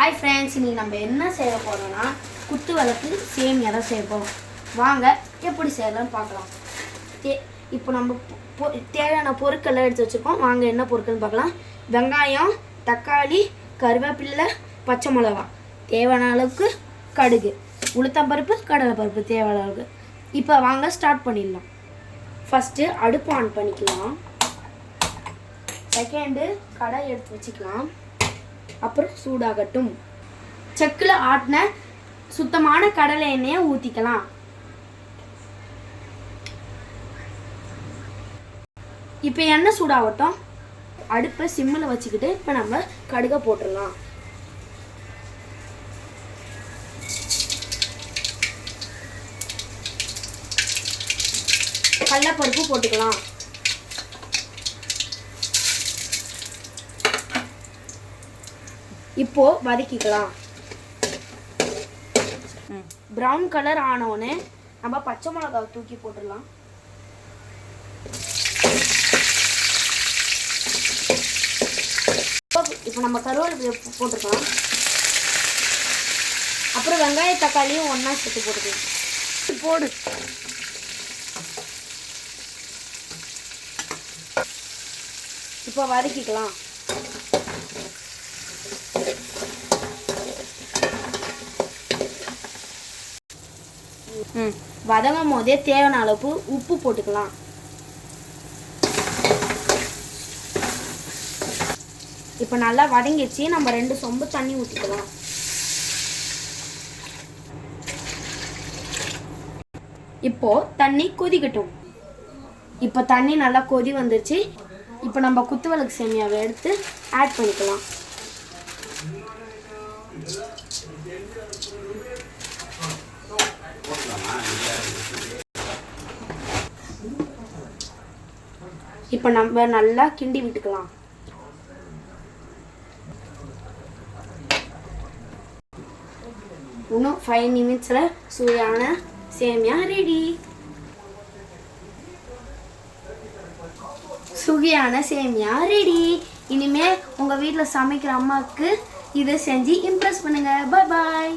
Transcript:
Hi friends, இன்றைக்கி நம்ம என்ன செய்ய போகிறோம்னா குத்து விளக்கு சேமியா தான் செய்ய போகிறோம். வாங்க எப்படி செய்யலாம்னு பார்க்கலாம். இப்போ நம்ம தேவையான பொருட்களை எடுத்து வச்சுருக்கோம். வாங்க என்ன பொருட்கள்னு பார்க்கலாம். வெங்காயம், தக்காளி, கருவேப்பிலை, பச்சை மிளகா, தேவையான அளவுக்கு கடுகு, உளுத்தம்பருப்பு, கடலைப்பருப்பு தேவையான அளவுக்கு. இப்போ வாங்க ஸ்டார்ட் பண்ணிடலாம். ஃபஸ்ட்டு அடுப்பு ஆன் பண்ணிக்கலாம். செகண்டு கடாய் எடுத்து வச்சுக்கலாம். அப்புறம் சூடாகட்டும். செக்கில் ஆட்டின சுத்தமான கடலை எண்ணெயை ஊற்றிக்கலாம். இப்போ எண்ணெய் சூடாகட்டும். அடுப்பை சிம்மில் வச்சுக்கிட்டு இப்போ நம்ம கடுகை போட்டுடலாம். கடலைப்பருப்பு போட்டுக்கலாம். இப்போ வதக்கிக்கலாம். ப்ரௌன் கலர் ஆனோடனே நம்ம பச்சை மிளகாவை தூக்கி போட்டுடலாம். இப்போ நம்ம கருவேப்பிலை போட்டுக்கலாம். அப்புறம் வெங்காய தக்காளியும் ஒன்றா சேர்த்து போட்டுக்கலாம். போடு. இப்போ வதக்கிக்கலாம். வதங்கும் போதே தேவையான அளவு உப்பு போட்டுக்கலாம். இப்போ நல்லா வதங்கிடுச்சு. நம்ம 2 சொம்பு தண்ணி ஊற்றிக்கலாம். இப்போ தண்ணி கொதிக்கட்டும். இப்போ தண்ணி நல்லா கொதி வந்துருச்சு. இப்போ நம்ம குத்து விளக்கு சேமியாவை எடுத்து ஆட் பண்ணிக்கலாம். இப்போ நம்ம நல்லா கிண்டி விட்டுக்கலாம். இன்னும் 5 நிமிஷத்தில் சுவையான சேமியா ரெடி. சுவையான சேமியா ரெடி. இனிமேல் உங்கள் வீட்டில் சமைக்கிற அம்மாவுக்கு இதை செஞ்சு இம்ப்ரெஸ் பண்ணுங்கள். பாய் பாய்.